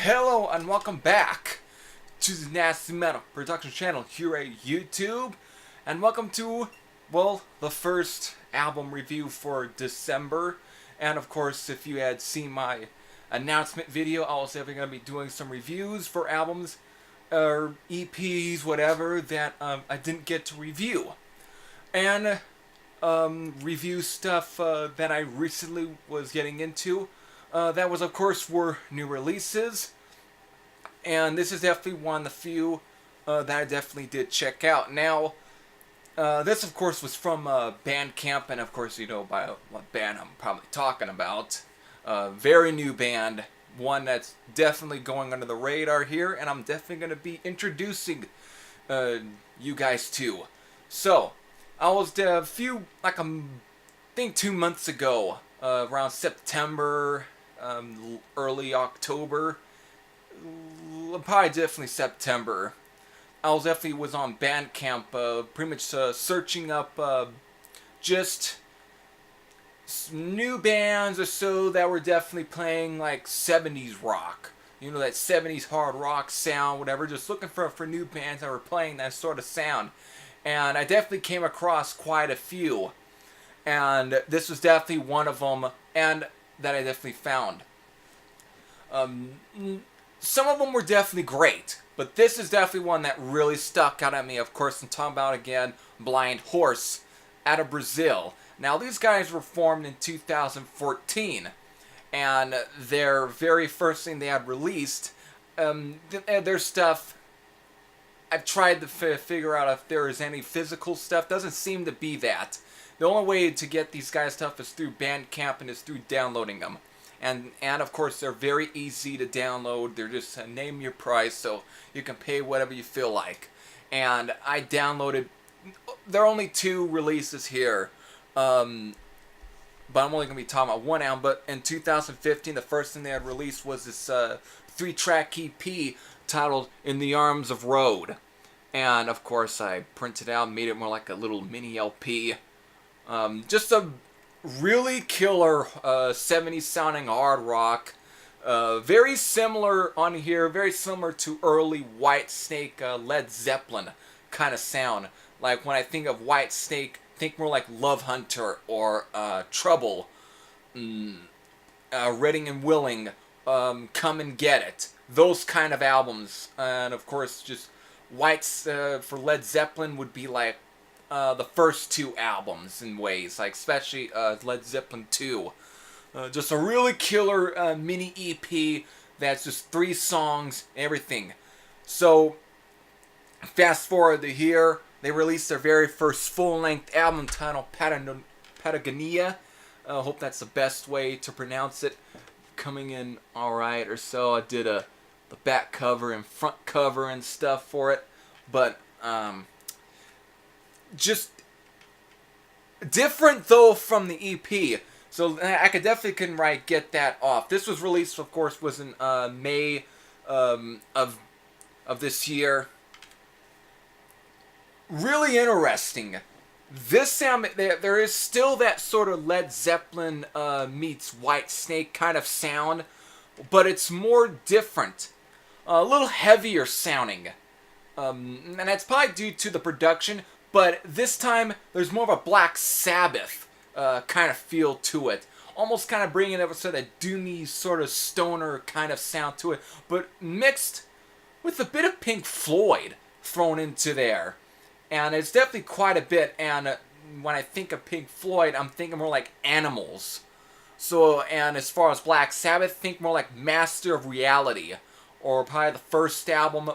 Hello and welcome back to the Nasty Metal Production channel here at YouTube. And welcome to, well, the first album review for December. And of course, if you had seen my announcement video, I was definitely going to be doing some reviews for albums or EPs, whatever, that I didn't get to review. And review stuff that I recently was getting into. That was, of course, were new releases. And this is definitely one of the few that I definitely did check out. Now, this, of course, was from Bandcamp. And, of course, you know by what band I'm probably talking about. Very new band. One that's definitely going under the radar here. And I'm definitely going to be introducing you guys to. So, I was I think 2 months ago, around September, early October, probably definitely September. I was definitely on Bandcamp, pretty much searching up just new bands or so that were definitely playing like 70s rock. You know, that 70s hard rock sound, whatever. Just looking for new bands that were playing that sort of sound. And I definitely came across quite a few. And this was definitely one of them, and that I definitely found. Some of them were definitely great, but this is definitely one that really stuck out at me. Of course, I'm talking about, again, Blind Horse out of Brazil. Now, these guys were formed in 2014, and their very first thing they had released, their stuff, I've tried to figure out if there is any physical stuff. Doesn't seem to be that. The only way to get these guys' stuff is through Bandcamp and is through downloading them. And of course, they're very easy to download. They're just name your price, so you can pay whatever you feel like. And I downloaded, there are only 2 releases here. But I'm only going to be talking about one album. But in 2015, the first thing they had released was this 3-track EP titled In the Arms of Road. And of course, I printed it out and made it more like a little mini LP. Just a really killer 70s sounding hard rock. Very similar on here, very similar to early Whitesnake, Led Zeppelin kind of sound. Like when I think of Whitesnake, think more like Love Hunter or Trouble, Reading and Willing, Come and Get It. Those kind of albums. And of course, just White's for Led Zeppelin would be like the first 2 albums in ways, like especially Led Zeppelin 2. Just a really killer mini EP that's just 3 songs and everything. So, fast forward to here, they released their very first full-length album titled Patagonia. I hope that's the best way to pronounce it. Coming in alright or so. I did the back cover and front cover and stuff for it. But, just different though from the EP, so I could definitely get that off. This was released, of course, was in May of this year. Really interesting. This sound, there is still that sort of Led Zeppelin meets Whitesnake kind of sound, but it's more different, a little heavier sounding, and that's probably due to the production. But this time, there's more of a Black Sabbath kind of feel to it. Almost kind of bringing it sort of that doomy, sort of stoner kind of sound to it. But mixed with a bit of Pink Floyd thrown into there. And it's definitely quite a bit. And when I think of Pink Floyd, I'm thinking more like Animals. So, and as far as Black Sabbath, think more like Master of Reality. Or probably the first album.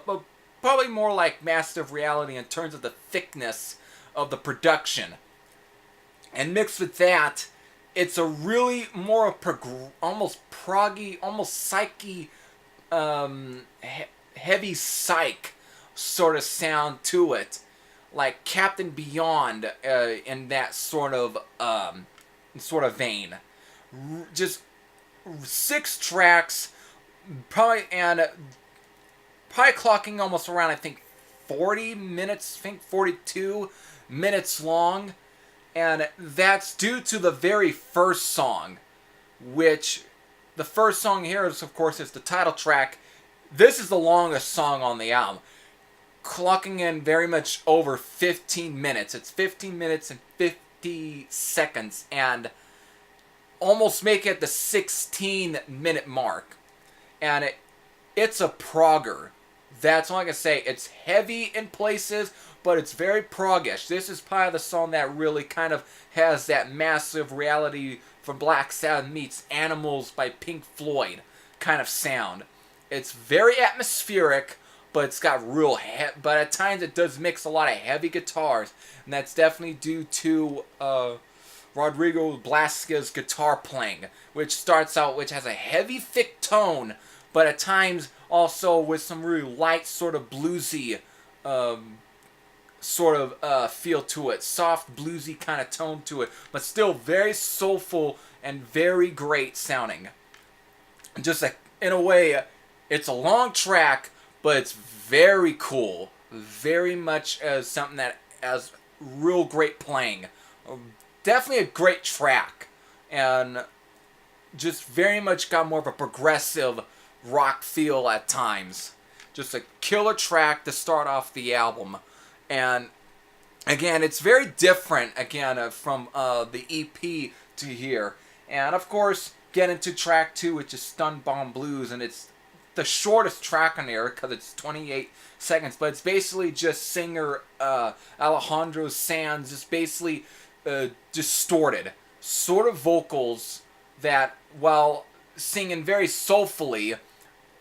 Probably more like Master of Reality in terms of the thickness of the production. And mixed with that, it's a really more almost proggy, almost psyche, heavy psych sort of sound to it. Like Captain Beyond in that sort of vein. Just 6 tracks, probably clocking almost around, I think, 40 minutes, I think 42 minutes long. And that's due to the very first song, which the first song here is, of course, is the title track, this is the longest song on the album, clocking in very much over 15 minutes. It's 15 minutes and 50 seconds, and almost make it the 16-minute mark. And it's a progger. That's all I can say. It's heavy in places, but it's very proggish. This is probably the song that really kind of has that massive reality from Black Sabbath meets Animals by Pink Floyd kind of sound. It's very atmospheric, but it's got but at times it does mix a lot of heavy guitars, and that's definitely due to Rodrigo Blasquez's guitar playing, which has a heavy, thick tone, but at times also with some really light, sort of bluesy feel to it. Soft, bluesy kind of tone to it, but still very soulful and very great sounding. Just like, in a way, it's a long track, but it's very cool. Very much as something that has real great playing. Definitely a great track. And just very much got more of a progressive rock feel at times. Just a killer track to start off the album. And again, it's very different again from the EP to here. And of course, get into track 2, which is Stun Bomb Blues, and it's the shortest track on there because it's 28 seconds, but it's basically just singer Alejandro Sanz just basically distorted sort of vocals that, while singing very soulfully,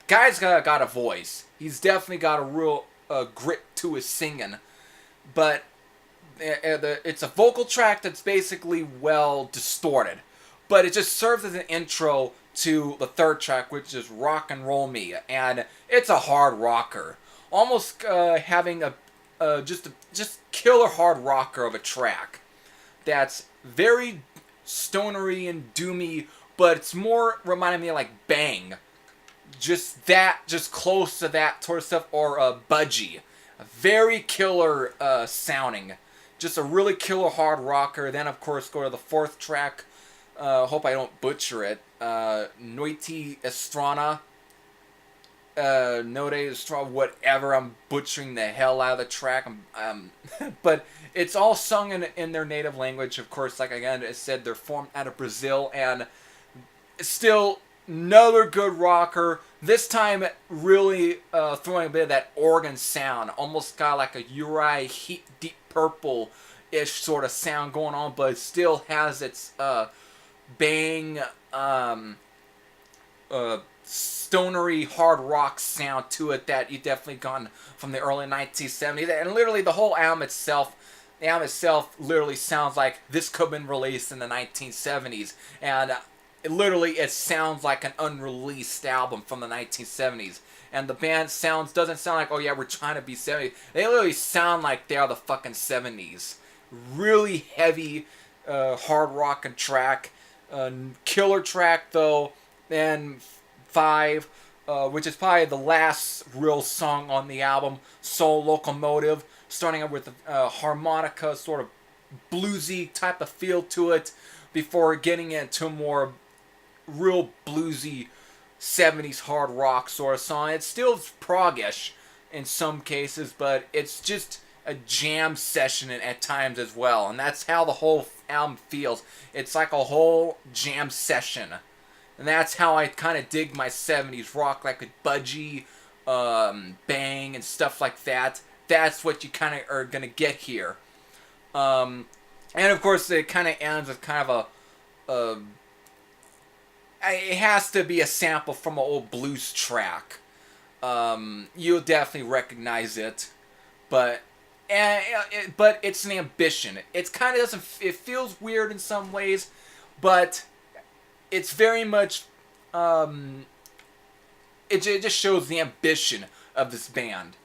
guy's got a voice. He's definitely got a real grit to his singing, but it's a vocal track that's basically well distorted, but it just serves as an intro to the third track, which is Rock and Roll Me, and it's a hard rocker, almost having just killer hard rocker of a track that's very stonery and doomy, but it's more reminding me of like Bang, just close to that sort of stuff, or Budgie, a very killer sounding, just a really killer hard rocker. Then of course go to the fourth track. Hope I don't butcher it. Noite Estrana. Note Estrana, whatever. I'm butchering the hell out of the track. But it's all sung in their native language. Of course, like again, I said, they're formed out of Brazil, and still another good rocker. This time, really throwing a bit of that organ sound. Almost got like a Uri Heat Deep Purple-ish sort of sound going on, but it still has its Bang, stonery hard rock sound to it that you definitely gotten from the early 1970s. And literally the whole album itself literally sounds like this could have been released in the 1970s. And it sounds like an unreleased album from the 1970s. And the band doesn't sound like, oh yeah, we're trying to be 70s. They literally sound like they are the fucking 70s. Really heavy, hard rockin' track. Killer track though. And 5, which is probably the last real song on the album, Soul Locomotive, starting out with a harmonica, sort of bluesy type of feel to it, before getting into more real bluesy 70s hard rock sort of song. It's still proggish in some cases, but it's just a jam session at times as well, and that's how the whole album feels. It's like a whole jam session. And that's how I kind of dig my 70s rock, like with Budgie, Bang, and stuff like that. That's what you kind of are going to get here. And of course, it kind of ends with kind of it has to be a sample from an old blues track. You'll definitely recognize it. But it's an ambition. It kind of doesn't... It feels weird in some ways, but... It's very much, it just shows the ambition of this band.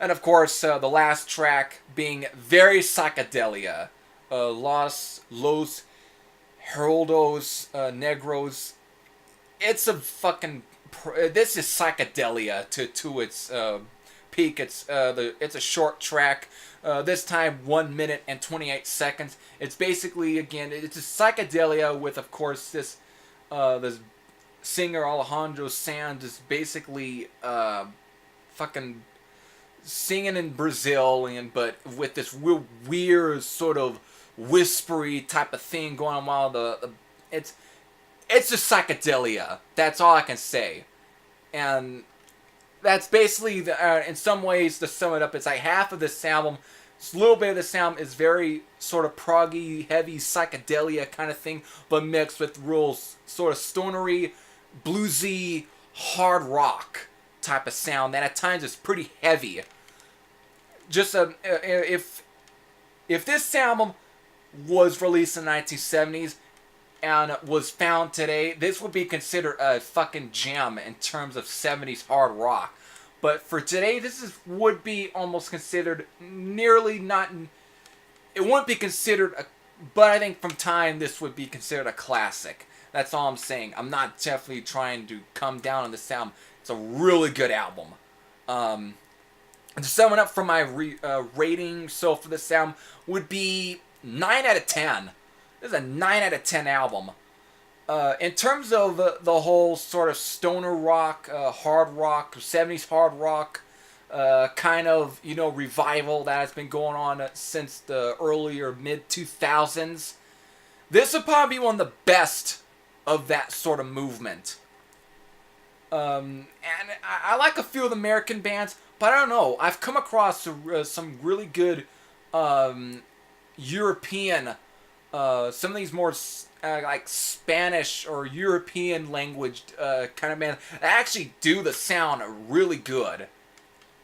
And of course, the last track being very psychedelia. Los Heraldos Negros. It's a fucking, this is psychedelia to its peak. It's a short track. This time 1 minute and 28 seconds. It's basically, again, it's a psychedelia with, of course, this singer Alejandro Sanz is basically fucking singing in Brazilian, but with this real weird sort of whispery type of thing going on while it's just psychedelia. That's all I can say. And that's basically, in some ways, to sum it up, it's like half of this album, a little bit of this album is very sort of proggy, heavy psychedelia kind of thing, but mixed with real sort of stonery, bluesy, hard rock type of sound that at times is pretty heavy. Just if this album was released in the 1970s and was found today, this would be considered a fucking gem in terms of 70s hard rock. But for today, would be almost considered nearly not. It wouldn't be considered a. But I think from time, this would be considered a classic. That's all I'm saying. I'm not definitely trying to come down on this album. It's a really good album. To sum it up for my rating, so for this album would be 9 out of 10. This is a 9 out of 10 album. In terms of the whole sort of stoner rock, hard rock, 70s hard rock, kind of, revival that has been going on since the earlier mid-2000s, this would probably be one of the best of that sort of movement. And I like a few of the American bands, but I don't know. I've come across some really good European, some of these more like Spanish or European language kind of bands that actually do the sound really good.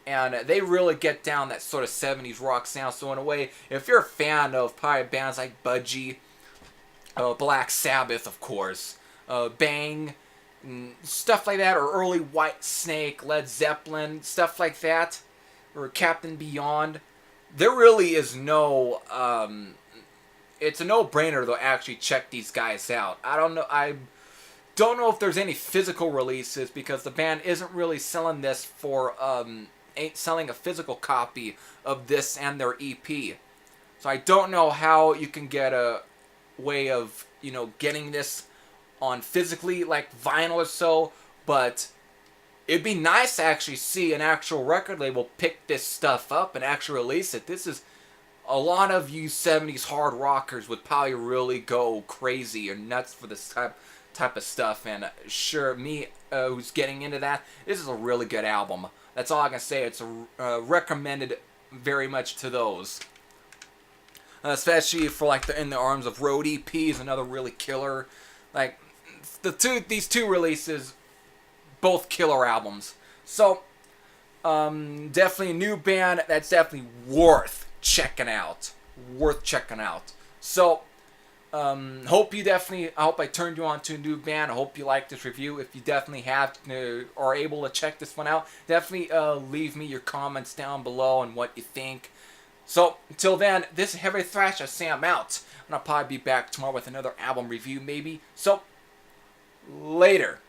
And they really get down that sort of 70s rock sound. So in a way, if you're a fan of probably bands like Budgie, Black Sabbath, of course, Bang, stuff like that, or early White Snake, Led Zeppelin, stuff like that, or Captain Beyond, there really is no, it's a no-brainer to actually check these guys out. I don't know if there's any physical releases, because the band isn't really selling this for, ain't selling a physical copy of this and their EP. So I don't know how you can get a way of, getting this on physically, like vinyl or so, but it'd be nice to actually see an actual record label pick this stuff up and actually release it. This is, a lot of you 70s hard rockers would probably really go crazy or nuts for this type of stuff, and sure, me who's getting into that, this is a really good album. That's all I can say. It's recommended very much to those. Especially for like the In the Arms of Road EP is another really killer. Like these two releases, both killer albums. So definitely a new band that's definitely worth checking out. So I hope I turned you on to a new band. I hope you liked this review. If you definitely are able to check this one out, definitely leave me your comments down below and what you think. So, until then, this is Heavy Thrash. I say I'm out. And I'll probably be back tomorrow with another album review, maybe. So, later.